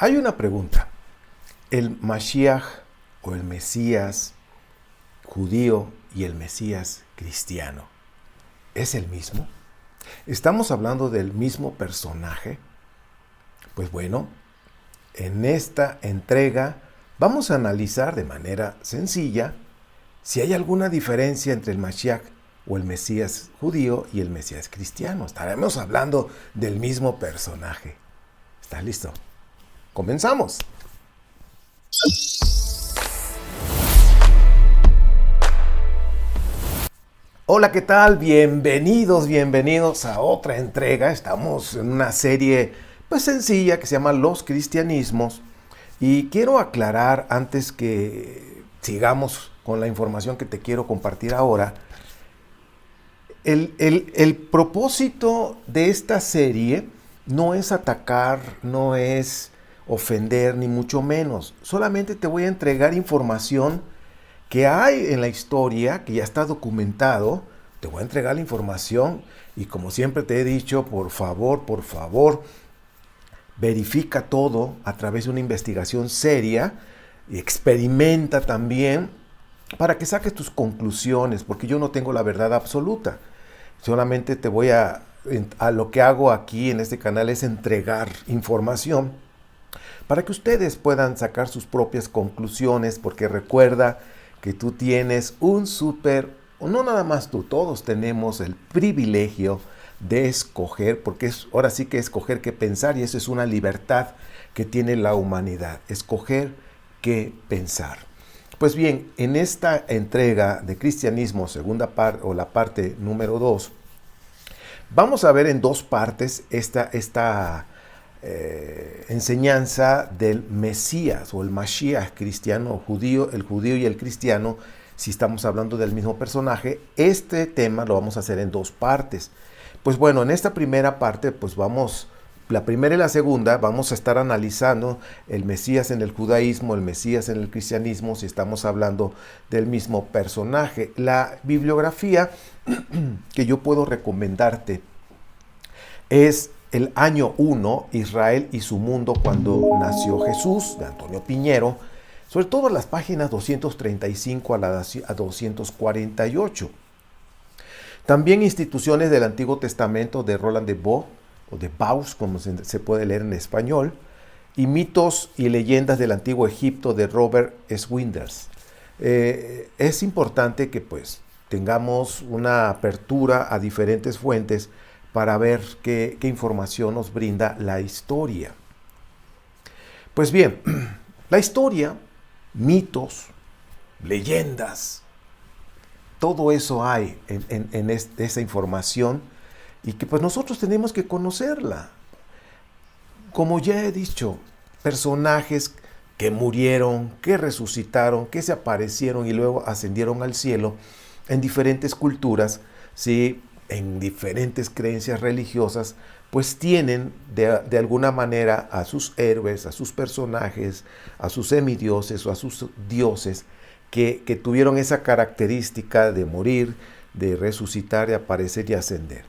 Hay una pregunta. ¿El Mashiach o el Mesías judío y el Mesías cristiano es el mismo? ¿Estamos hablando del mismo personaje? Pues bueno, en esta entrega vamos a analizar de manera sencilla si hay alguna diferencia entre el Mashiach o el Mesías judío y el Mesías cristiano. Estaremos hablando del mismo personaje. ¿Estás listo? ¡Comenzamos! Hola, ¿qué tal? Bienvenidos a otra entrega. Estamos en una serie pues sencilla que se llama Los Cristianismos. Y quiero aclarar antes que sigamos con la información que te quiero compartir ahora. El propósito de esta serie no es atacar, no es ofender, ni mucho menos. Solamente te voy a entregar información que hay en la historia, que ya está documentado. Te voy a entregar la información y como siempre te he dicho, por favor, verifica todo a través de una investigación seria y experimenta también para que saques tus conclusiones, porque yo no tengo la verdad absoluta. Solamente te voy a lo que hago aquí en este canal es entregar información para que ustedes puedan sacar sus propias conclusiones, porque recuerda que tú tienes no nada más tú, todos tenemos el privilegio de escoger, porque ahora sí que escoger qué pensar, y eso es una libertad que tiene la humanidad, escoger qué pensar. Pues bien, en esta entrega de Cristianismo, segunda parte o la parte número 2, vamos a ver en dos partes esta enseñanza del Mesías o el Mashiach cristiano, el judío y el cristiano, si estamos hablando del mismo personaje. Este tema lo vamos a hacer en dos partes. Pues bueno, en esta primera parte, la primera y la segunda, vamos a estar analizando el Mesías en el judaísmo, el Mesías en el cristianismo, si estamos hablando del mismo personaje. La bibliografía que yo puedo recomendarte es El año 1, Israel y su mundo cuando nació Jesús, de Antonio Piñero, sobre todo las páginas 235 a 248. También Instituciones del Antiguo Testamento de Roland de Bow, o de Baus, como se puede leer en español, y Mitos y Leyendas del Antiguo Egipto de Robert Swinders. Es importante que tengamos una apertura a diferentes fuentes para ver qué información nos brinda la historia. Pues bien, la historia, mitos, leyendas, todo eso hay en esa información y que nosotros tenemos que conocerla. Como ya he dicho, personajes que murieron, que resucitaron, que se aparecieron y luego ascendieron al cielo en diferentes culturas, ¿sí? En diferentes creencias religiosas, pues tienen de alguna manera a sus héroes, a sus personajes, a sus semidioses o a sus dioses que tuvieron esa característica de morir, de resucitar, de aparecer y ascender.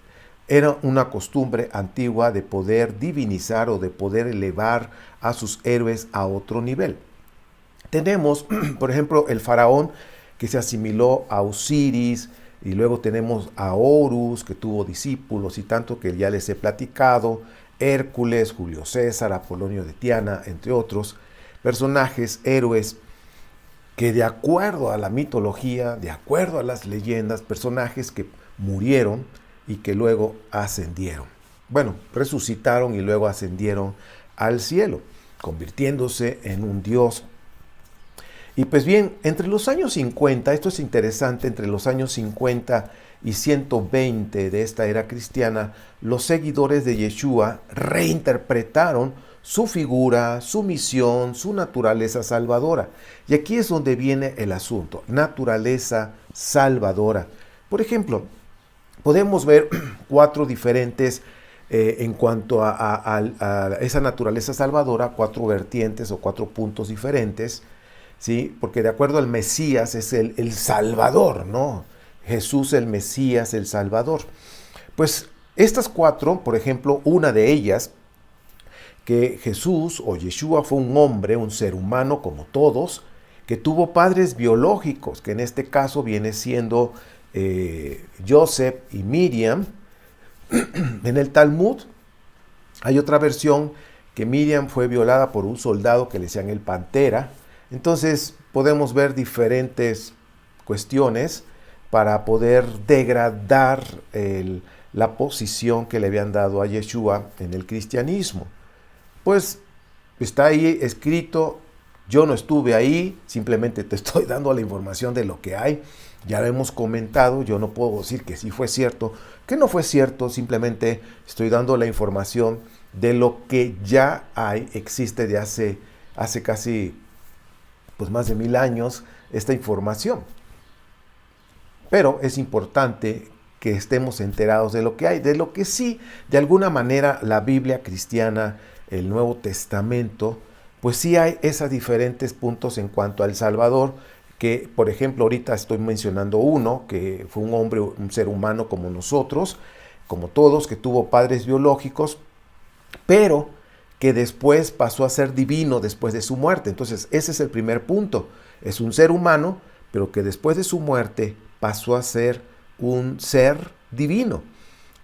Era una costumbre antigua de poder divinizar o de poder elevar a sus héroes a otro nivel. Tenemos, por ejemplo, el faraón que se asimiló a Osiris, y luego tenemos a Horus, que tuvo discípulos y tanto que ya les he platicado, Hércules, Julio César, Apolonio de Tiana, entre otros personajes, héroes, que de acuerdo a la mitología, de acuerdo a las leyendas, personajes que murieron y que luego ascendieron. Bueno, resucitaron y luego ascendieron al cielo, convirtiéndose en un dios. Y pues bien, entre los años 50, esto es interesante, entre los años 50 y 120 de esta era cristiana, los seguidores de Yeshua reinterpretaron su figura, su misión, su naturaleza salvadora. Y aquí es donde viene el asunto, naturaleza salvadora. Por ejemplo, podemos ver cuatro diferentes, en cuanto a esa naturaleza salvadora, cuatro vertientes o cuatro puntos diferentes, ¿sí? Porque de acuerdo al Mesías es el Salvador, ¿no? Jesús el Mesías, el Salvador. Pues estas cuatro, por ejemplo, una de ellas, que Jesús o Yeshua fue un hombre, un ser humano como todos, que tuvo padres biológicos, que en este caso viene siendo Joseph y Miriam. En el Talmud hay otra versión que Miriam fue violada por un soldado que le decían el Pantera. Entonces podemos ver diferentes cuestiones para poder degradar la posición que le habían dado a Yeshua en el cristianismo. Pues está ahí escrito, yo no estuve ahí, simplemente te estoy dando la información de lo que hay. Ya lo hemos comentado, yo no puedo decir que sí fue cierto, que no fue cierto, simplemente estoy dando la información de lo que ya hay, existe de hace casi pues más de 1000 años esta información. Pero es importante que estemos enterados de lo que hay, de lo que sí, de alguna manera la Biblia cristiana, el Nuevo Testamento, pues sí hay esos diferentes puntos en cuanto al Salvador, que por ejemplo ahorita estoy mencionando uno, que fue un hombre, un ser humano como nosotros, como todos, que tuvo padres biológicos, pero que después pasó a ser divino después de su muerte. Entonces ese es el primer punto, es un ser humano, pero que después de su muerte pasó a ser un ser divino.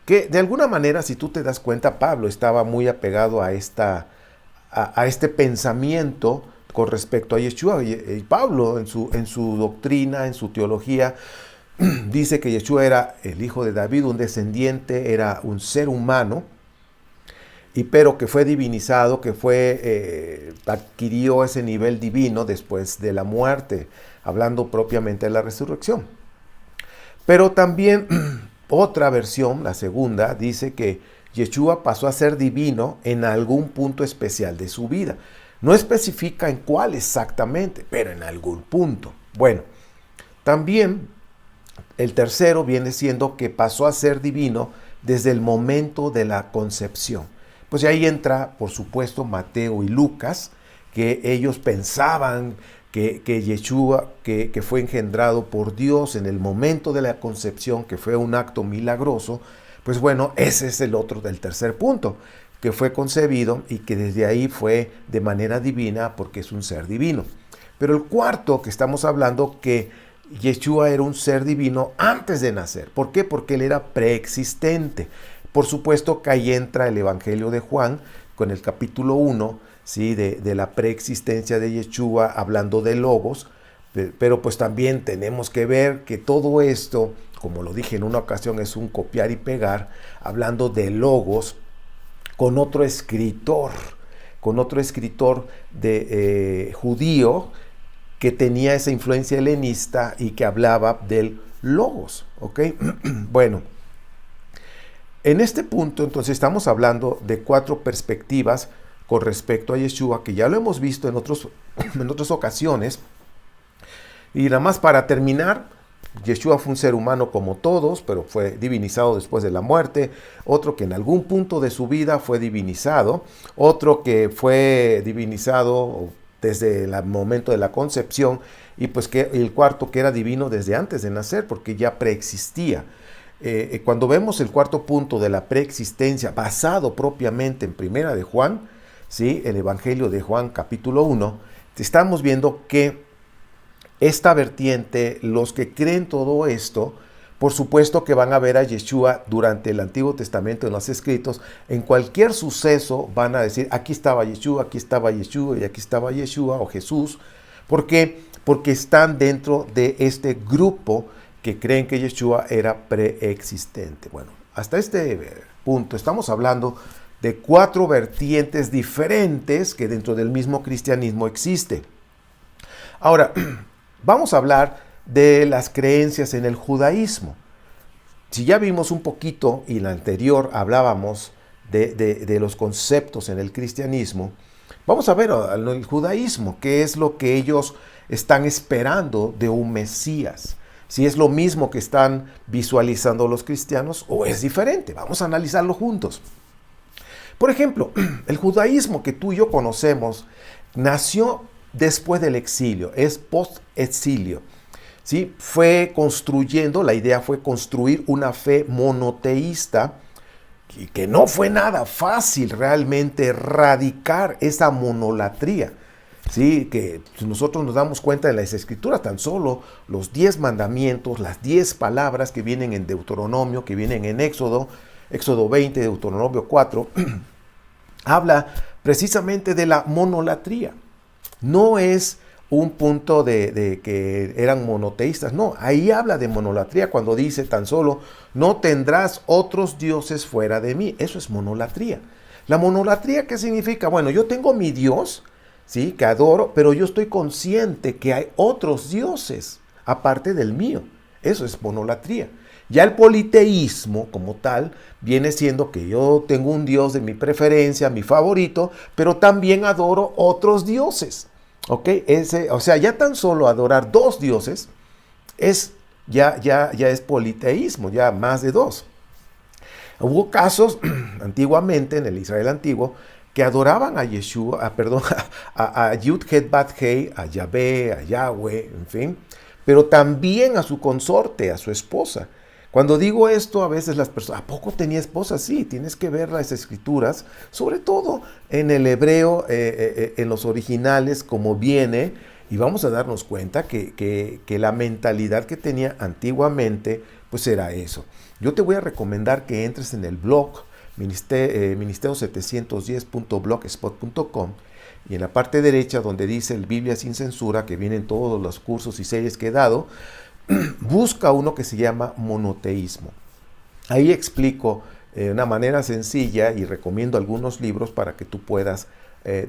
Que de alguna manera, si tú te das cuenta, Pablo estaba muy apegado a este pensamiento con respecto a Yeshua. Y Pablo en su doctrina, en su teología, dice que Yeshua era el hijo de David, un descendiente, era un ser humano, pero que fue divinizado, que adquirió ese nivel divino después de la muerte, hablando propiamente de la resurrección. Pero también otra versión, la segunda, dice que Yeshua pasó a ser divino en algún punto especial de su vida. No especifica en cuál exactamente, pero en algún punto. Bueno, también el tercero viene siendo que pasó a ser divino desde el momento de la concepción. Pues ahí entra, por supuesto, Mateo y Lucas, que ellos pensaban que Yeshua, que fue engendrado por Dios en el momento de la concepción, que fue un acto milagroso. Pues bueno, ese es el otro del tercer punto, que fue concebido y que desde ahí fue de manera divina porque es un ser divino. Pero el cuarto que estamos hablando, que Yeshua era un ser divino antes de nacer. ¿Por qué? Porque él era preexistente. Por supuesto que ahí entra el Evangelio de Juan con el capítulo 1, ¿sí? de la preexistencia de Yeshua, hablando de Logos. Pero pues también tenemos que ver que todo esto, como lo dije en una ocasión, es un copiar y pegar, hablando de Logos con otro escritor de judío que tenía esa influencia helenista y que hablaba del Logos, ¿ok? Bueno, en este punto entonces estamos hablando de 4 perspectivas con respecto a Yeshua, que ya lo hemos visto en otras ocasiones. Y nada más para terminar, Yeshua fue un ser humano como todos, pero fue divinizado después de la muerte. Otro que en algún punto de su vida fue divinizado. Otro que fue divinizado desde el momento de la concepción. Y pues que el cuarto que era divino desde antes de nacer, porque ya preexistía. Cuando vemos el cuarto punto de la preexistencia, basado propiamente en Primera de Juan, ¿sí? El Evangelio de Juan capítulo 1, estamos viendo que esta vertiente, los que creen todo esto, por supuesto que van a ver a Yeshua durante el Antiguo Testamento en los escritos. En cualquier suceso van a decir, aquí estaba Yeshua y aquí estaba Yeshua o Jesús. ¿Por qué? Porque están dentro de este grupo que creen que Yeshua era preexistente. Bueno, hasta este punto estamos hablando de 4 vertientes diferentes que dentro del mismo cristianismo existe. Ahora, vamos a hablar de las creencias en el judaísmo. Si ya vimos un poquito, y en la anterior hablábamos de los conceptos en el cristianismo, vamos a ver el judaísmo, qué es lo que ellos están esperando de un Mesías. Si es lo mismo que están visualizando los cristianos o es diferente. Vamos a analizarlo juntos. Por ejemplo, el judaísmo que tú y yo conocemos nació después del exilio, es post-exilio. ¿Sí? Fue construyendo, la idea fue construir una fe monoteísta que no fue nada fácil realmente erradicar esa monolatría. Sí, que nosotros nos damos cuenta en las Escrituras, tan solo los 10 mandamientos, las 10 palabras que vienen en Deuteronomio, que vienen en Éxodo 20, Deuteronomio 4, habla precisamente de la monolatría. No es un punto de que eran monoteístas, no, ahí habla de monolatría cuando dice tan solo, no tendrás otros dioses fuera de mí. Eso es monolatría. La monolatría, ¿qué significa? Bueno, yo tengo mi Dios, ¿sí?, que adoro, pero yo estoy consciente que hay otros dioses aparte del mío. Eso es monolatría. Ya el politeísmo como tal viene siendo que yo tengo un Dios de mi preferencia, mi favorito, pero también adoro otros dioses. ¿Ok? O sea, ya tan solo adorar dos dioses ya es politeísmo, ya más de dos. Hubo casos antiguamente en el Israel antiguo que adoraban a Yeshua, a Yud-Het-Bat-Hei, a Yahvé, a Yahweh, en fin, pero también a su consorte, a su esposa. Cuando digo esto, a veces las personas, ¿a poco tenía esposa? Sí, tienes que ver las escrituras, sobre todo en el hebreo, en los originales, como viene, y vamos a darnos cuenta que la mentalidad que tenía antiguamente, pues era eso. Yo te voy a recomendar que entres en el blog, ministerio710.blogspot.com, y en la parte derecha donde dice el Biblia sin censura, que vienen todos los cursos y series que he dado, busca uno que se llama monoteísmo. Ahí explico de una manera sencilla y recomiendo algunos libros para que tú puedas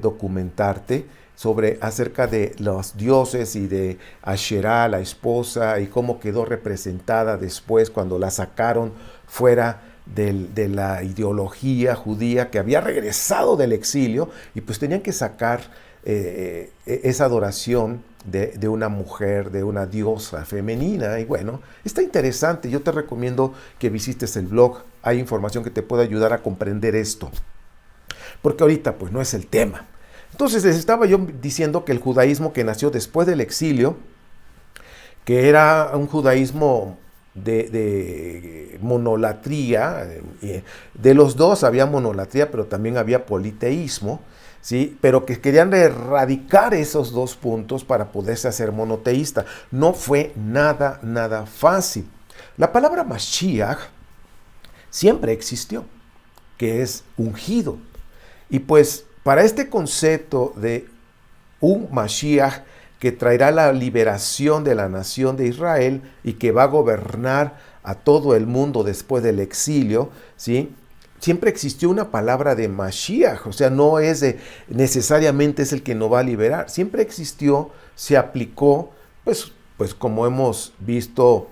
documentarte acerca de los dioses y de Asherah, la esposa, y cómo quedó representada después cuando la sacaron fuera de la ideología judía, que había regresado del exilio y pues tenían que sacar esa adoración de una mujer, de una diosa femenina. Y bueno, está interesante. Yo te recomiendo que visites el blog. Hay información que te puede ayudar a comprender esto, porque ahorita pues no es el tema. Entonces les estaba yo diciendo que el judaísmo que nació después del exilio, que era un judaísmo de monolatría, de los dos había monolatría, pero también había politeísmo, ¿sí? Pero que querían erradicar esos dos puntos para poderse hacer monoteísta. No fue nada fácil. La palabra Mashiach siempre existió, que es ungido. Y pues para este concepto de un Mashiach que traerá la liberación de la nación de Israel y que va a gobernar a todo el mundo después del exilio, ¿sí?, siempre existió una palabra de Mashiach, o sea, no es necesariamente es el que nos va a liberar, siempre existió, se aplicó, pues como hemos visto,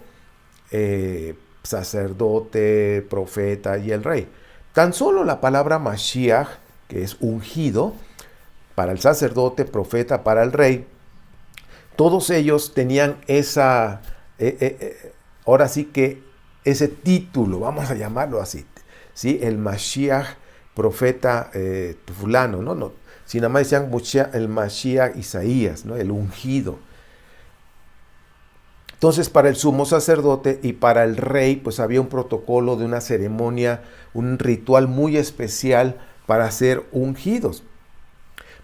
sacerdote, profeta y el rey. Tan solo la palabra Mashiach, que es ungido, para el sacerdote, profeta, para el rey, todos ellos tenían ahora sí que ese título, vamos a llamarlo así, ¿sí? El Mashiach, profeta fulano, no, si nada más decían el Mashiach Isaías, ¿no?, el ungido. Entonces, para el sumo sacerdote y para el rey, pues había un protocolo de una ceremonia, un ritual muy especial para ser ungidos.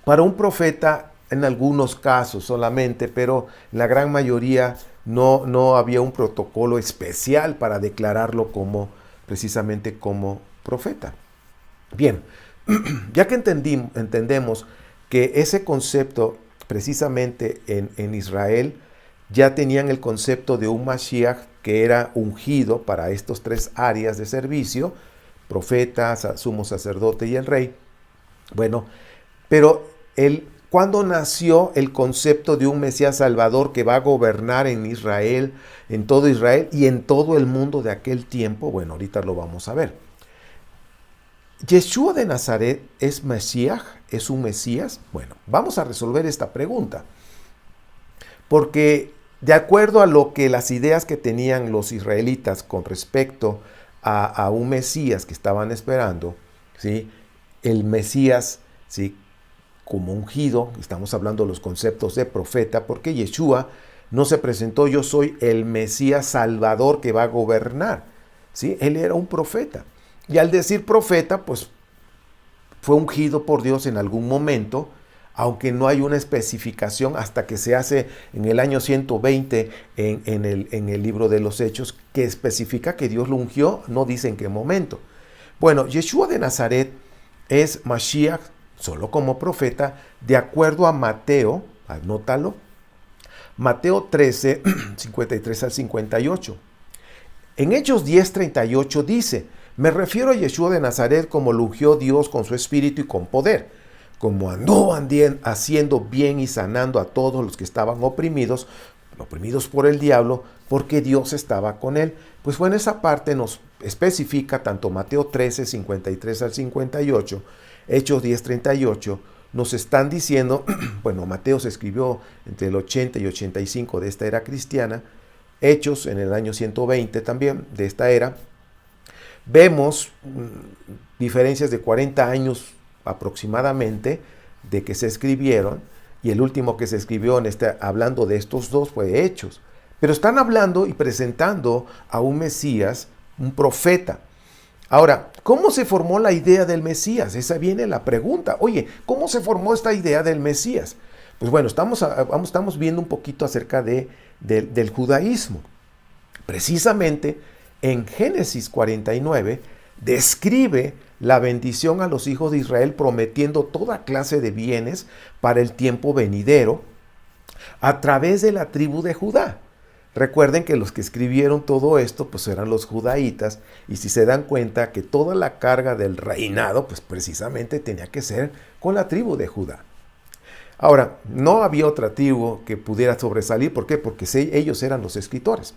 Para un profeta, en algunos casos solamente, pero en la gran mayoría no había un protocolo especial para declararlo precisamente como profeta. Bien, ya que entendemos que ese concepto precisamente en Israel ya tenían el concepto de un Mashiach que era ungido para estos tres áreas de servicio, profeta, sumo sacerdote y el rey. Bueno, pero ¿cuándo nació el concepto de un Mesías Salvador que va a gobernar en Israel, en todo Israel y en todo el mundo de aquel tiempo? Bueno, ahorita lo vamos a ver. ¿Yeshua de Nazaret es Mesías? ¿Es un Mesías? Bueno, vamos a resolver esta pregunta. Porque de acuerdo a lo que las ideas que tenían los israelitas con respecto a un Mesías que estaban esperando, ¿sí?, el Mesías, ¿sí?, como ungido, estamos hablando de los conceptos de profeta, porque Yeshua no se presentó, yo soy el Mesías Salvador que va a gobernar, ¿sí? Él era un profeta. Y al decir profeta, pues fue ungido por Dios en algún momento, aunque no hay una especificación hasta que se hace en el año 120 en el libro de los Hechos, que especifica que Dios lo ungió, no dice en qué momento. Bueno, Yeshua de Nazaret es Mashiach, solo como profeta, de acuerdo a Mateo, anótalo, Mateo 13, 53 al 58. En Hechos 10, 38 dice: me refiero a Yeshua de Nazaret como lo ungió Dios con su espíritu y con poder, como andó haciendo bien y sanando a todos los que estaban oprimidos por el diablo, porque Dios estaba con él. Pues bueno, esa parte nos especifica tanto Mateo 13, 53 al 58, Hechos 10, 38, nos están diciendo, bueno, Mateo se escribió entre el 80 y 85 de esta era cristiana, Hechos en el año 120 también de esta era. Vemos diferencias de 40 años aproximadamente de que se escribieron, y el último que se escribió hablando de estos dos fue Hechos. Pero están hablando y presentando a un Mesías, un profeta. Ahora, ¿cómo se formó la idea del Mesías? Esa viene la pregunta. Oye, ¿cómo se formó esta idea del Mesías? Pues bueno, estamos viendo un poquito acerca del judaísmo. Precisamente en Génesis 49 describe la bendición a los hijos de Israel, prometiendo toda clase de bienes para el tiempo venidero a través de la tribu de Judá. Recuerden que los que escribieron todo esto pues eran los judaítas, y si se dan cuenta que toda la carga del reinado pues precisamente tenía que ser con la tribu de Judá. Ahora, no había otra tribu que pudiera sobresalir. ¿Por qué? Porque ellos eran los escritores.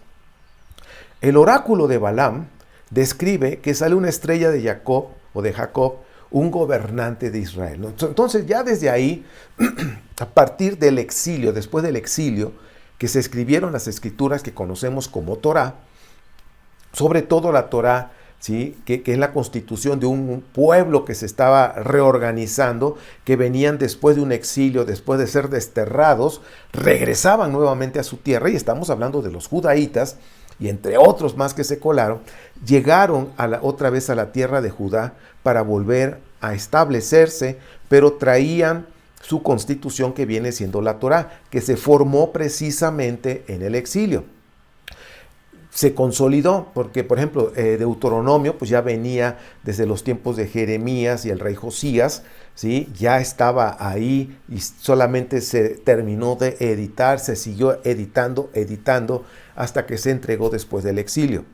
El oráculo de Balaam describe que sale una estrella de Jacob, un gobernante de Israel. Entonces ya desde ahí, a partir del exilio, después del exilio, que se escribieron las escrituras que conocemos como Torá, sobre todo la Torá, ¿sí? que es la constitución de un pueblo que se estaba reorganizando, que venían después de un exilio, después de ser desterrados, regresaban nuevamente a su tierra, y estamos hablando de los judaítas, y entre otros más que se colaron, llegaron otra vez a la tierra de Judá para volver a establecerse, pero traían su constitución que viene siendo la Torá, que se formó precisamente en el exilio. Se consolidó porque, por ejemplo, Deuteronomio pues ya venía desde los tiempos de Jeremías y el rey Josías, ¿sí? Ya estaba ahí y solamente se terminó de editar, se siguió editando hasta que se entregó después del exilio.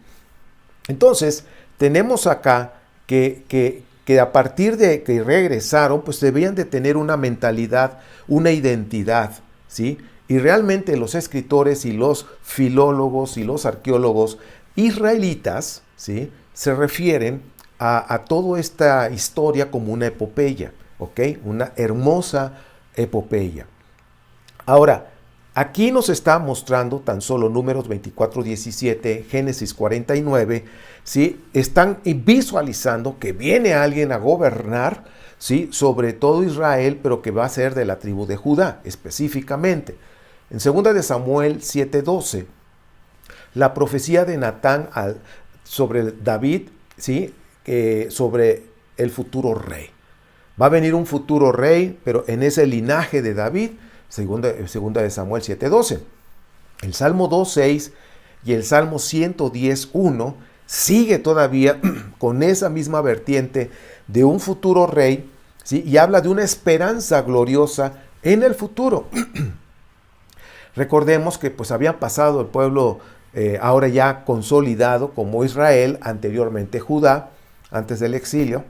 Entonces, tenemos acá que a partir de que regresaron, pues debían de tener una mentalidad, una identidad, ¿sí? Y realmente los escritores y los filólogos y los arqueólogos israelitas, ¿sí? Se refieren a toda esta historia como una epopeya, ¿ok? Una hermosa epopeya. Ahora, aquí nos está mostrando tan solo Números 24:17, Génesis 49, ¿sí? Están visualizando que viene alguien a gobernar, ¿sí? Sobre todo Israel, pero que va a ser de la tribu de Judá, específicamente. En 2 de Samuel 7:12, la profecía de Natán sobre David, ¿sí? Sobre el futuro rey. Va a venir un futuro rey, pero en ese linaje de David, segunda de Samuel 7:12. El Salmo 2:6 y el Salmo 110:1 sigue todavía con esa misma vertiente de un futuro rey, ¿sí? Y habla de una esperanza gloriosa en el futuro. Recordemos que pues había pasado el pueblo ahora ya consolidado como Israel, anteriormente Judá, antes del exilio.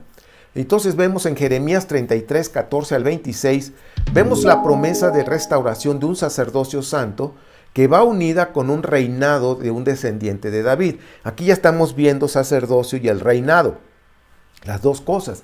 Entonces vemos en Jeremías 33, 14 al 26, vemos la promesa de restauración de un sacerdocio santo que va unida con un reinado de un descendiente de David. Aquí ya estamos viendo sacerdocio y el reinado, las dos cosas.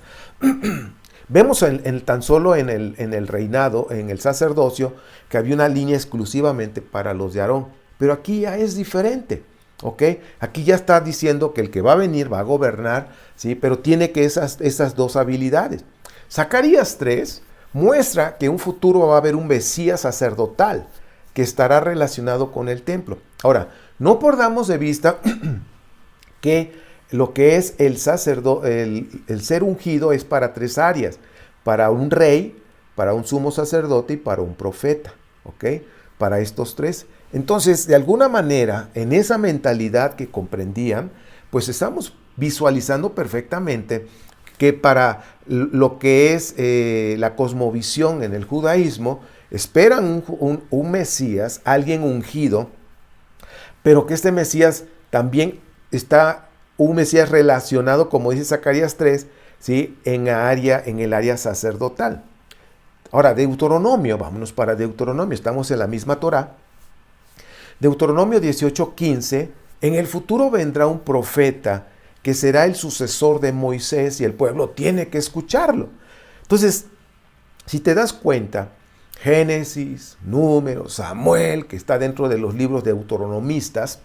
Vemos tan solo en el reinado, en el sacerdocio, que había una línea exclusivamente para los de Aarón, pero aquí ya es diferente. ¿Ok? Aquí ya está diciendo que el que va a venir va a gobernar, ¿sí? Pero tiene que esas dos habilidades. Zacarías 3 muestra que en un futuro va a haber un Mesías sacerdotal que estará relacionado con el templo. Ahora, no perdamos de vista que lo que es el ser ungido es para 3 áreas: para un rey, para un sumo sacerdote y para un profeta, ¿ok? Para estos 3. Entonces, de alguna manera, en esa mentalidad que comprendían, pues estamos visualizando perfectamente que para lo que es la cosmovisión en el judaísmo, esperan un Mesías, alguien ungido, pero que este Mesías también está un Mesías relacionado, como dice Zacarías 3, ¿sí? en el área sacerdotal. Ahora, Deuteronomio, vámonos para Deuteronomio, estamos en la misma Torá. Deuteronomio 18:15, en el futuro vendrá un profeta que será el sucesor de Moisés y el pueblo tiene que escucharlo. Entonces, si te das cuenta, Génesis, Números, Samuel, que está dentro de los libros deuteronomistas,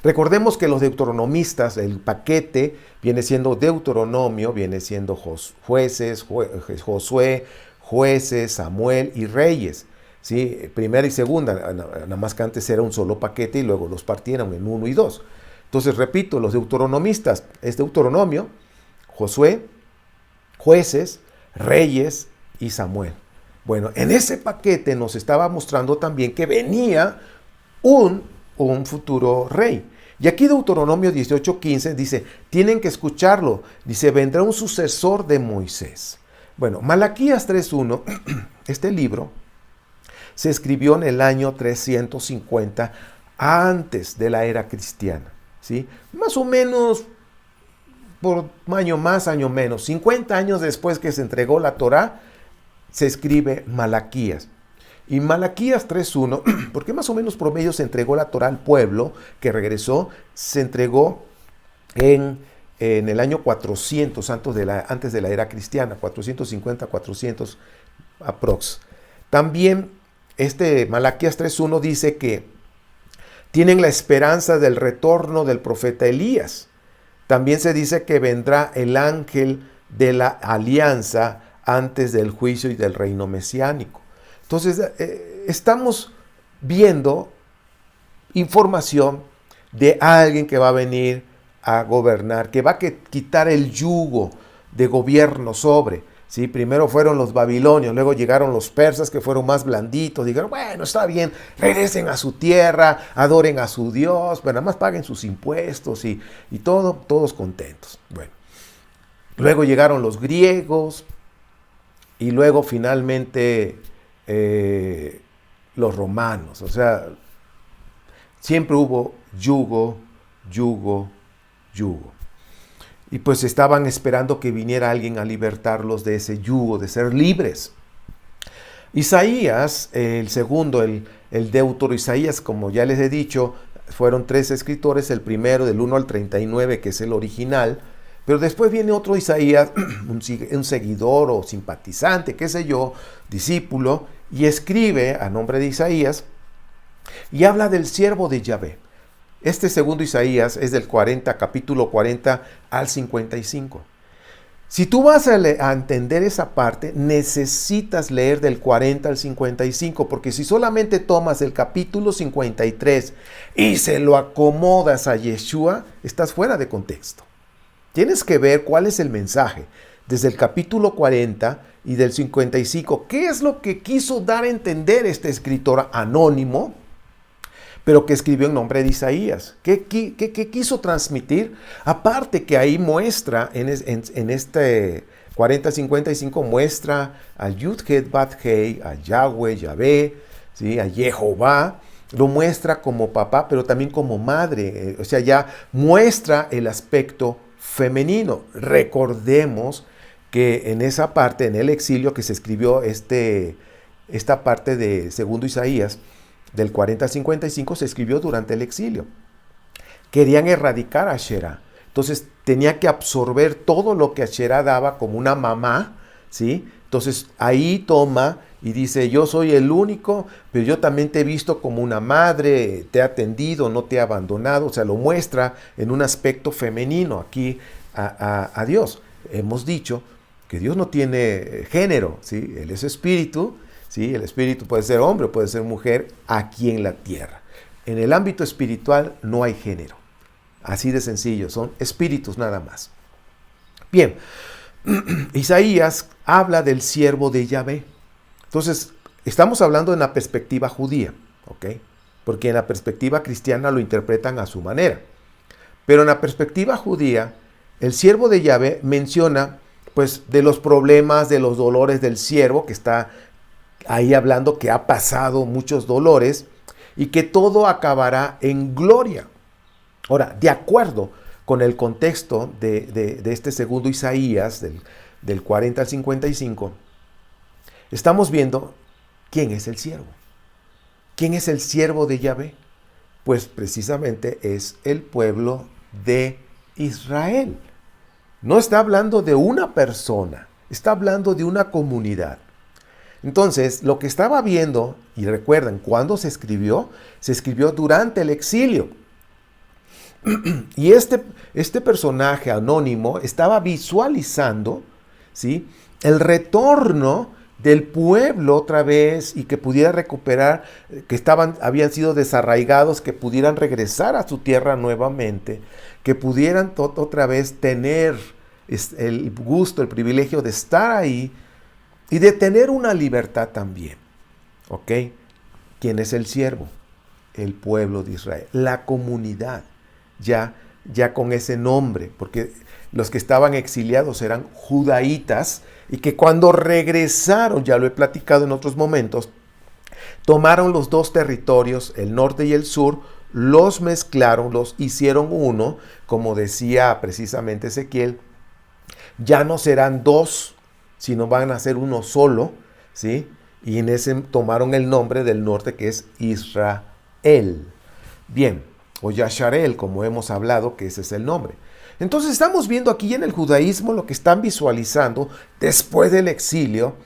recordemos que los deuteronomistas, el paquete viene siendo Deuteronomio, viene siendo Jueces, Josué, Jueces, Samuel y Reyes. ¿Sí? Primera y segunda, nada más que antes era un solo paquete y luego los partieron en 1 y 2. Entonces, repito, los deuteronomistas es Deuteronomio, Josué, Jueces, Reyes y Samuel. Bueno, en ese paquete nos estaba mostrando también que venía un futuro rey. Y aquí Deuteronomio 18:15 dice, tienen que escucharlo. Dice, vendrá un sucesor de Moisés. Bueno, Malaquías 3:1, este libro se escribió en el año 350 antes de la era cristiana, ¿sí? Más o menos por año más, año menos. 50 años después que se entregó la Torá, se escribe Malaquías. Y Malaquías 3:1, porque más o menos promedio se entregó la Torá al pueblo que regresó, se entregó en el año 400, antes de la era cristiana, 450, 400 aprox. También Malaquías 3:1 dice que tienen la esperanza del retorno del profeta Elías. También se dice que vendrá el ángel de la alianza antes del juicio y del reino mesiánico. Entonces, estamos viendo información de alguien que va a venir a gobernar, que va a quitar el yugo de gobierno sobre. ¿Sí? Primero fueron los babilonios, luego llegaron los persas que fueron más blanditos, dijeron, bueno, está bien, regresen a su tierra, adoren a su Dios, pero nada más paguen sus impuestos y todos contentos. Bueno, luego llegaron los griegos y luego finalmente los romanos. O sea, siempre hubo yugo. Y pues estaban esperando que viniera alguien a libertarlos de ese yugo, de ser libres. Isaías, el segundo, el Deutero Isaías, como ya les he dicho, fueron 3 escritores, el primero del 1 al 39, que es el original, pero después viene otro Isaías, un seguidor o simpatizante, qué sé yo, discípulo, y escribe a nombre de Isaías, y habla del siervo de Yahvé. Este segundo Isaías es del capítulo 40 al 55. Si tú vas a entender esa parte, necesitas leer del 40 al 55, porque si solamente tomas el capítulo 53 y se lo acomodas a Yeshua, estás fuera de contexto. Tienes que ver cuál es el mensaje desde el capítulo 40 y del 55. ¿Qué es lo que quiso dar a entender este escritor anónimo, pero que escribió en nombre de Isaías? ¿Qué quiso transmitir? Aparte que ahí muestra, en este 40-55, muestra a Yud-Het Bat-Hei, a Yahweh, Yahvé, ¿sí? A Jehová, lo muestra como papá, pero también como madre. O sea, ya muestra el aspecto femenino. Recordemos que en esa parte, en el exilio, que se escribió esta parte de segundo Isaías, del 40 al 55, se escribió durante el exilio. Querían erradicar a Asherá. Entonces tenía que absorber todo lo que Asherá daba como una mamá, ¿sí? Entonces ahí toma y dice, yo soy el único, pero yo también te he visto como una madre, te he atendido, no te he abandonado. O sea, lo muestra en un aspecto femenino aquí a Dios. Hemos dicho que Dios no tiene género, ¿sí? Él es espíritu. ¿Sí? El espíritu puede ser hombre, puede ser mujer aquí en la tierra. En el ámbito espiritual no hay género. Así de sencillo, son espíritus nada más. Bien, Isaías habla del siervo de Yahvé. Entonces, estamos hablando en la perspectiva judía, ¿ok? Porque en la perspectiva cristiana lo interpretan a su manera. Pero en la perspectiva judía, el siervo de Yahvé menciona, pues, de los problemas, de los dolores del siervo, que está ahí hablando que ha pasado muchos dolores y que todo acabará en gloria. Ahora, de acuerdo con el contexto de este segundo Isaías, del 40 al 55, estamos viendo quién es el siervo. ¿Quién es el siervo de Yahvé? Pues precisamente es el pueblo de Israel. No está hablando de una persona, está hablando de una comunidad. Entonces, lo que estaba viendo, y recuerden, ¿cuándo se escribió? Se escribió durante el exilio. Y este personaje anónimo estaba visualizando, ¿sí?, el retorno del pueblo otra vez y que pudiera recuperar, que habían sido desarraigados, que pudieran regresar a su tierra nuevamente, que pudieran otra vez tener el gusto, el privilegio de estar ahí y de tener una libertad también. ¿Ok? ¿Quién es el siervo? El pueblo de Israel, la comunidad, ya con ese nombre, porque los que estaban exiliados eran judaítas y que cuando regresaron, ya lo he platicado en otros momentos, tomaron los dos territorios, el norte y el sur, los mezclaron, los hicieron uno, como decía precisamente Ezequiel, ya no serán dos, sino van a ser uno solo, ¿sí? Y en ese tomaron el nombre del norte, que es Israel. Bien, o Yasharel, como hemos hablado, que ese es el nombre. Entonces estamos viendo aquí en el judaísmo lo que están visualizando después del exilio,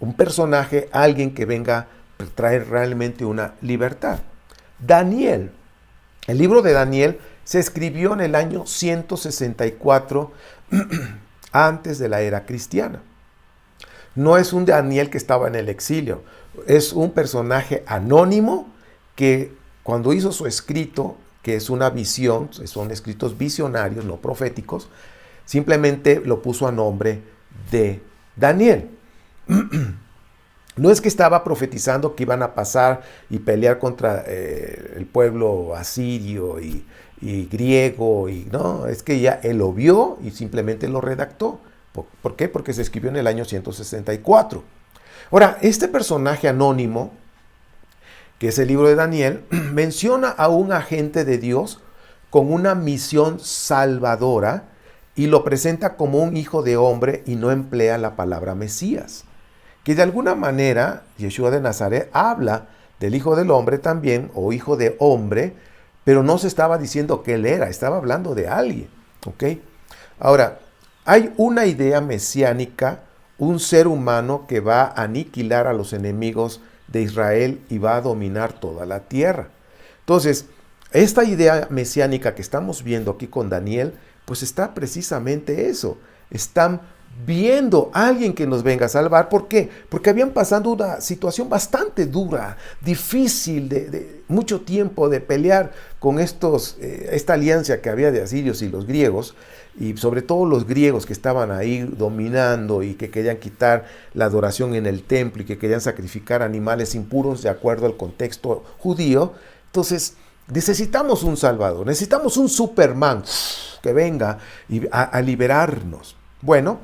un personaje, alguien que venga a traer realmente una libertad. Daniel, el libro de Daniel se escribió en el año 164 antes de la era cristiana. No es un Daniel que estaba en el exilio, es un personaje anónimo que cuando hizo su escrito, que es una visión, son escritos visionarios, no proféticos, simplemente lo puso a nombre de Daniel. No es que estaba profetizando que iban a pasar y pelear contra el pueblo asirio y griego, no, es que ya él lo vio y simplemente lo redactó. ¿Por qué? Porque se escribió en el año 164. Ahora, este personaje anónimo, que es el libro de Daniel, menciona a un agente de Dios con una misión salvadora y lo presenta como un hijo de hombre y no emplea la palabra Mesías. Que de alguna manera Yeshua de Nazaret habla del hijo del hombre también, o hijo de hombre, pero no se estaba diciendo que él era, estaba hablando de alguien. ¿Ok? Ahora, hay una idea mesiánica, un ser humano que va a aniquilar a los enemigos de Israel y va a dominar toda la tierra. Entonces, esta idea mesiánica que estamos viendo aquí con Daniel, pues está precisamente eso. Están viendo a alguien que nos venga a salvar. ¿Por qué? Porque habían pasado una situación bastante dura, difícil, de mucho tiempo de pelear con esta alianza que había de asirios y los griegos, y sobre todo los griegos que estaban ahí dominando y que querían quitar la adoración en el templo y que querían sacrificar animales impuros de acuerdo al contexto judío. Entonces, necesitamos un Salvador, necesitamos un Superman que venga a liberarnos. Bueno,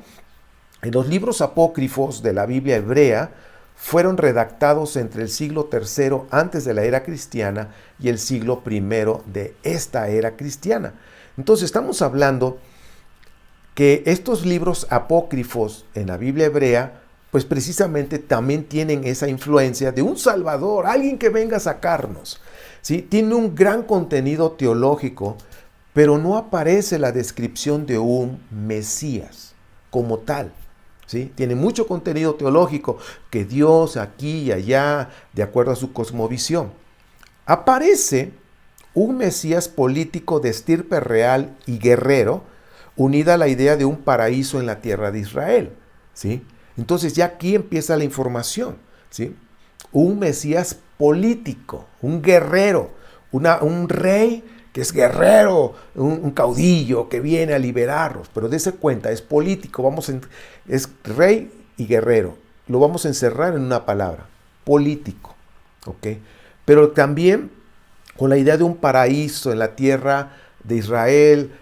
en los libros apócrifos de la Biblia hebrea fueron redactados entre el siglo III antes de la era cristiana y el siglo I de esta era cristiana. Entonces estamos hablando que estos libros apócrifos en la Biblia hebrea, pues precisamente también tienen esa influencia de un Salvador, alguien que venga a sacarnos, ¿sí? Tiene un gran contenido teológico, pero no aparece la descripción de un Mesías como tal, ¿sí? Tiene mucho contenido teológico que Dios aquí y allá, de acuerdo a su cosmovisión. Aparece un Mesías político de estirpe real y guerrero, unida a la idea de un paraíso en la tierra de Israel, ¿sí? Entonces ya aquí empieza la información, ¿sí? Un Mesías político, un guerrero, un rey que es guerrero, un caudillo que viene a liberarlos. Pero dése cuenta, es político, es rey y guerrero. Lo vamos a encerrar en una palabra, político. ¿Ok? Pero también con la idea de un paraíso en la tierra de Israel,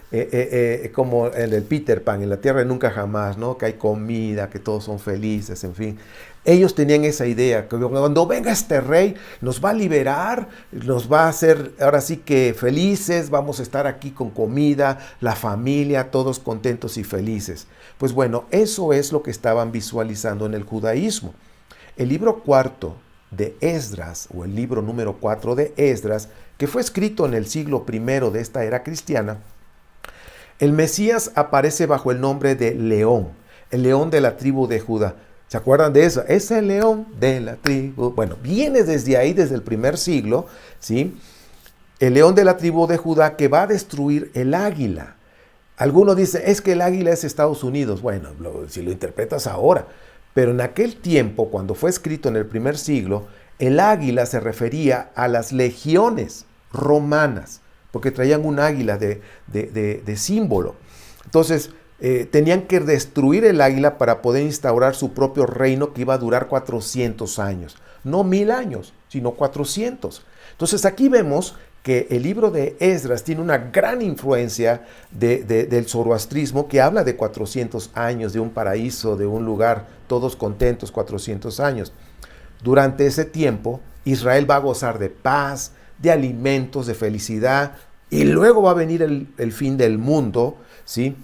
como en el Peter Pan, en la tierra de nunca jamás, ¿no? Que hay comida, que todos son felices, en fin. Ellos tenían esa idea, que cuando venga este rey, nos va a liberar, nos va a hacer ahora sí que felices, vamos a estar aquí con comida, la familia, todos contentos y felices. Pues bueno, eso es lo que estaban visualizando en el judaísmo. El libro cuarto de Esdras, o el libro número 4 de Esdras, que fue escrito en el siglo I de esta era cristiana, el Mesías aparece bajo el nombre de León, el león de la tribu de Judá. ¿Se acuerdan de eso? Es el león de la tribu. Bueno, viene desde ahí, desde el primer siglo, ¿sí? El león de la tribu de Judá que va a destruir el águila. Algunos dicen, es que el águila es Estados Unidos. Bueno, si lo interpretas ahora. Pero en aquel tiempo, cuando fue escrito en el primer siglo, el águila se refería a las legiones romanas, porque traían un águila de símbolo. Entonces, tenían que destruir el águila para poder instaurar su propio reino que iba a durar 400 años. No 1000 años, sino 400. Entonces, aquí vemos que el libro de Esdras tiene una gran influencia del zoroastrismo, que habla de 400 años, de un paraíso, de un lugar, todos contentos, 400 años. Durante ese tiempo, Israel va a gozar de paz, de alimentos, de felicidad, y luego va a venir el fin del mundo, ¿sí?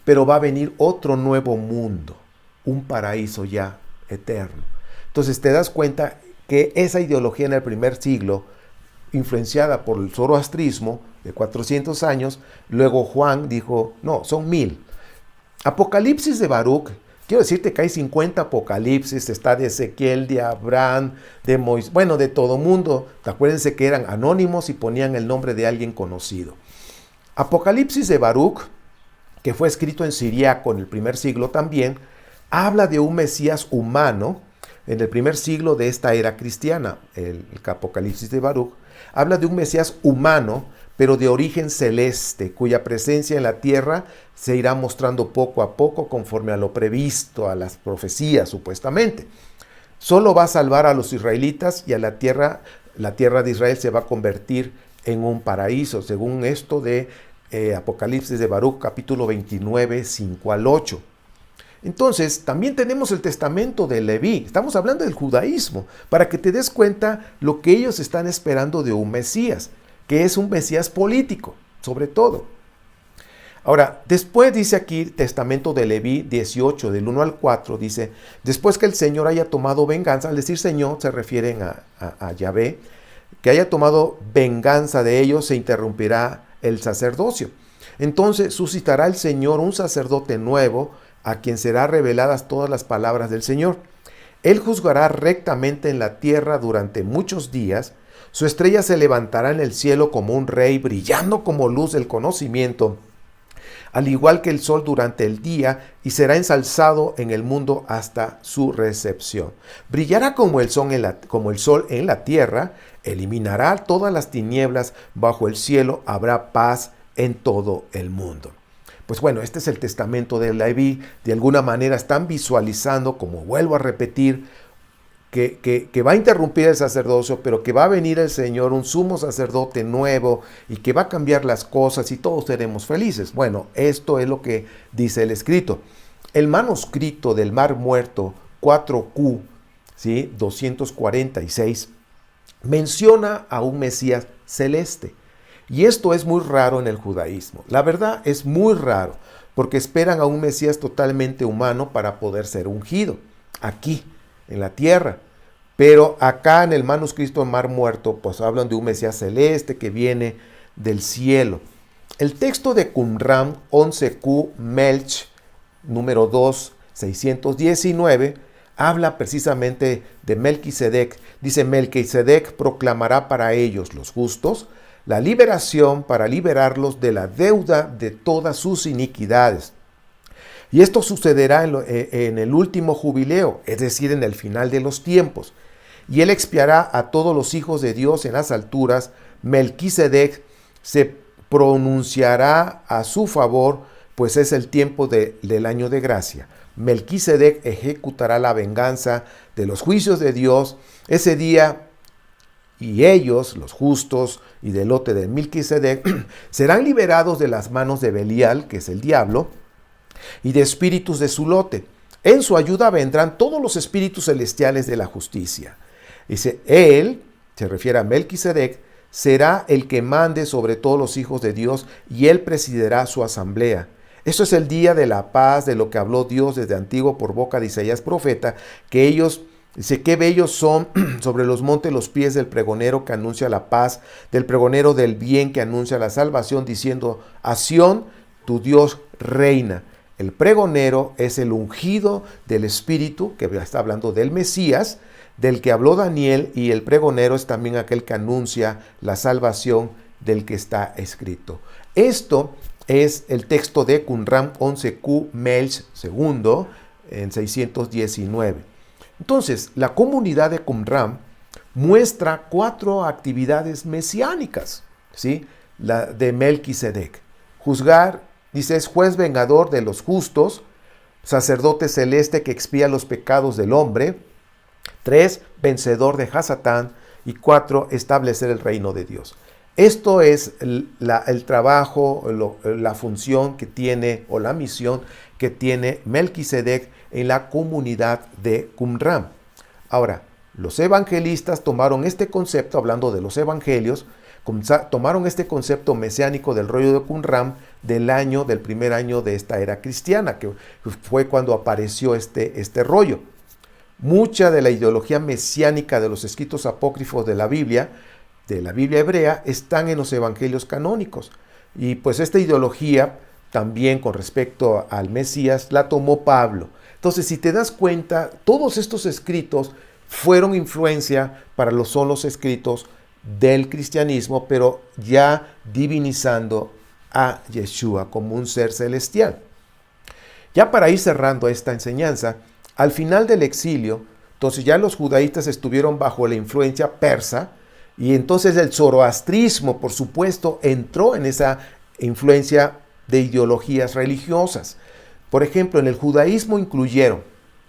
Pero va a venir otro nuevo mundo, un paraíso ya eterno. Entonces te das cuenta que esa ideología en el primer siglo, influenciada por el zoroastrismo de 400 años, luego Juan dijo, no, son 1000. Apocalipsis de Baruch, quiero decirte que hay 50 apocalipsis, está de Ezequiel, de Abraham, de Moisés, bueno, de todo mundo. Acuérdense que eran anónimos y ponían el nombre de alguien conocido. Apocalipsis de Baruch, que fue escrito en siriaco en el primer siglo también, habla de un Mesías humano en el primer siglo de esta era cristiana. El Apocalipsis de Baruch habla de un Mesías humano, pero de origen celeste, cuya presencia en la tierra se irá mostrando poco a poco conforme a lo previsto, a las profecías supuestamente. Solo va a salvar a los israelitas y a la tierra de Israel se va a convertir en un paraíso, según esto de Apocalipsis de Baruch, capítulo 29, 5 al 8. Entonces, también tenemos el testamento de Leví. Estamos hablando del judaísmo, para que te des cuenta lo que ellos están esperando de un Mesías, que es un Mesías político, sobre todo. Ahora, después dice aquí, testamento de Leví 18, del 1 al 4, dice, después que el Señor haya tomado venganza, al decir Señor se refieren a Yahvé, que haya tomado venganza de ellos, se interrumpirá el sacerdocio. Entonces suscitará el Señor un sacerdote nuevo, a quien serán reveladas todas las palabras del Señor. Él juzgará rectamente en la tierra durante muchos días. Su estrella se levantará en el cielo como un rey, brillando como luz del conocimiento, al igual que el sol durante el día, y será ensalzado en el mundo hasta su recepción. Brillará como el sol en la tierra, eliminará todas las tinieblas bajo el cielo, habrá paz en todo el mundo. Pues bueno, este es el testamento de Leví. De alguna manera están visualizando, como vuelvo a repetir, que va a interrumpir el sacerdocio, pero que va a venir el Señor, un sumo sacerdote nuevo, y que va a cambiar las cosas y todos seremos felices. Bueno, esto es lo que dice el escrito. El manuscrito del Mar Muerto 4Q, ¿sí? 246, menciona a un Mesías celeste. Y esto es muy raro en el judaísmo. La verdad es muy raro, porque esperan a un Mesías totalmente humano para poder ser ungido, aquí, en la tierra. Pero acá en el manuscrito Mar Muerto, pues hablan de un Mesías celeste que viene del cielo. El texto de Qumran 11Q Melch, número 2, 619, habla precisamente de Melquisedec. Dice, Melquisedec proclamará para ellos, los justos, la liberación para liberarlos de la deuda de todas sus iniquidades. Y esto sucederá en el último jubileo, es decir, en el final de los tiempos. Y él expiará a todos los hijos de Dios en las alturas. Melquisedec se pronunciará a su favor, pues es el tiempo del año de gracia. Melquisedec ejecutará la venganza de los juicios de Dios ese día, y ellos, los justos y del lote de Melquisedec, serán liberados de las manos de Belial, que es el diablo, y de espíritus de su lote. En su ayuda vendrán todos los espíritus celestiales de la justicia. Dice, él, se refiere a Melquisedec, será el que mande sobre todos los hijos de Dios, y él presidirá su asamblea. Esto es el día de la paz, de lo que habló Dios desde antiguo por boca de Isaías profeta, que ellos, dice, qué bellos son sobre los montes los pies del pregonero que anuncia la paz, del pregonero del bien que anuncia la salvación, diciendo, a Sión, tu Dios reina. El pregonero es el ungido del Espíritu, que está hablando del Mesías, del que habló Daniel, y el pregonero es también aquel que anuncia la salvación del que está escrito. Esto es el texto de Qumran 11Q Melch II en 619. Entonces, la comunidad de Qumran muestra 4 actividades mesiánicas, ¿sí? La de Melquisedec. Juzgar, dice, es juez vengador de los justos, sacerdote celeste que expía los pecados del hombre. 3, vencedor de Hasatán. Y 4, establecer el reino de Dios. Esto es el trabajo, la función que tiene, o la misión que tiene Melquisedec en la comunidad de Qumran. Ahora, los evangelistas tomaron este concepto, hablando de los evangelios, tomaron este concepto mesiánico del rollo de Qumran del primer año de esta era cristiana, que fue cuando apareció este rollo. Mucha de la ideología mesiánica de los escritos apócrifos de la Biblia hebrea, están en los evangelios canónicos. Y pues esta ideología también con respecto al Mesías la tomó Pablo. Entonces, si te das cuenta, todos estos escritos fueron influencia son los escritos del cristianismo, pero ya divinizando a Yeshua como un ser celestial. Ya para ir cerrando esta enseñanza, al final del exilio, entonces ya los judaítas estuvieron bajo la influencia persa, y entonces el zoroastrismo, por supuesto, entró en esa influencia de ideologías religiosas. Por ejemplo, en el judaísmo incluyeron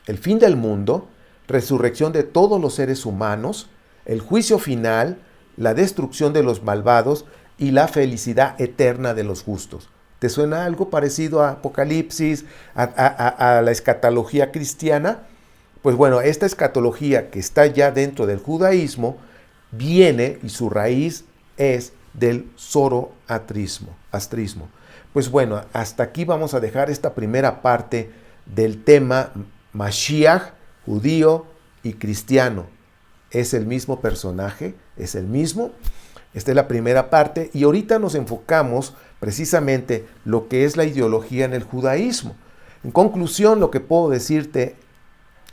el fin del mundo, resurrección de todos los seres humanos, el juicio final, la destrucción de los malvados y la felicidad eterna de los justos. ¿Te suena algo parecido a Apocalipsis, a la escatología cristiana? Pues bueno, esta escatología que está ya dentro del judaísmo viene, y su raíz es del zoroastrismo. Pues bueno, hasta aquí vamos a dejar esta primera parte del tema Mashiach, judío y cristiano. ¿Es el mismo personaje? ¿Es el mismo? Esta es la primera parte, y ahorita nos enfocamos precisamente lo que es la ideología en el judaísmo. En conclusión, lo que puedo decirte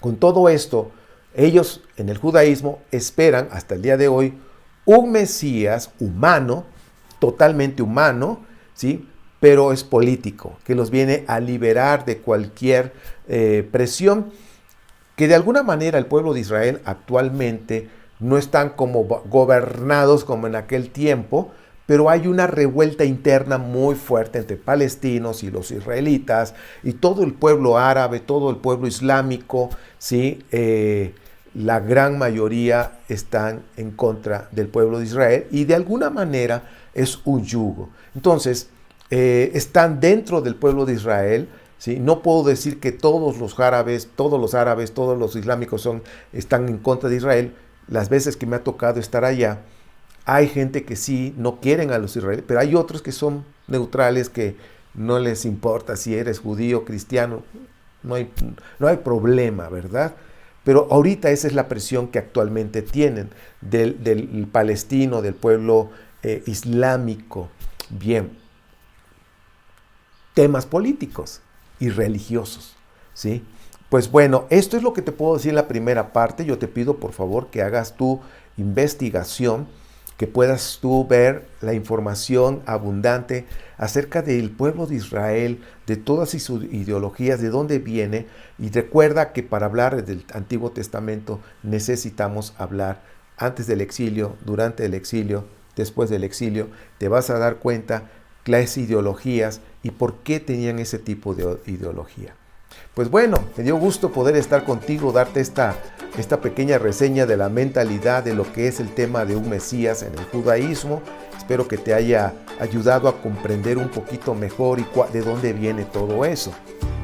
con todo esto, ellos en el judaísmo esperan hasta el día de hoy un Mesías humano, totalmente humano, ¿sí? Pero es político, que los viene a liberar de cualquier presión, que de alguna manera el pueblo de Israel actualmente no están como gobernados como en aquel tiempo, pero hay una revuelta interna muy fuerte entre palestinos y los israelitas, y todo el pueblo árabe, todo el pueblo islámico, ¿sí? La gran mayoría están en contra del pueblo de Israel, y de alguna manera es un yugo. Entonces, están dentro del pueblo de Israel, ¿sí? No puedo decir que todos los árabes, todos los islámicos están en contra de Israel. Las veces que me ha tocado estar allá, hay gente que sí no quieren a los israelíes, pero hay otros que son neutrales, que no les importa si eres judío, cristiano, no hay problema, ¿verdad? Pero ahorita esa es la presión que actualmente tienen del palestino, del pueblo islámico. Bien, temas políticos y religiosos, ¿sí? Pues bueno, esto es lo que te puedo decir en la primera parte. Yo te pido por favor que hagas tu investigación, que puedas tú ver la información abundante acerca del pueblo de Israel, de todas sus ideologías, de dónde viene. Y recuerda que para hablar del Antiguo Testamento necesitamos hablar antes del exilio, durante el exilio después del exilio, te vas a dar cuenta las ideologías y por qué tenían ese tipo de ideología. Pues bueno, me dio gusto poder estar contigo, darte esta pequeña reseña de la mentalidad de lo que es el tema de un Mesías en el judaísmo. Espero que te haya ayudado a comprender un poquito mejor y de dónde viene todo eso.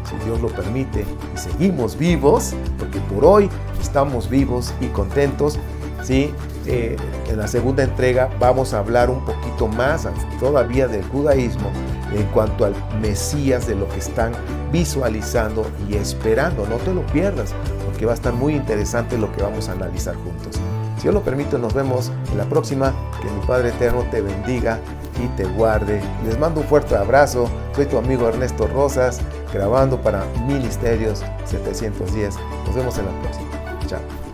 Si Dios lo permite y seguimos vivos, porque por hoy estamos vivos y contentos, ¿sí? En la segunda entrega vamos a hablar un poquito más todavía del judaísmo en cuanto al Mesías, de lo que están visualizando y esperando. No te lo pierdas, porque va a estar muy interesante lo que vamos a analizar juntos. Si Dios lo permite, nos vemos en la próxima. Que mi Padre Eterno te bendiga y te guarde. Les mando un fuerte abrazo. Soy tu amigo Ernesto Rosas, grabando para Ministerios 710. Nos vemos en la próxima. Chao.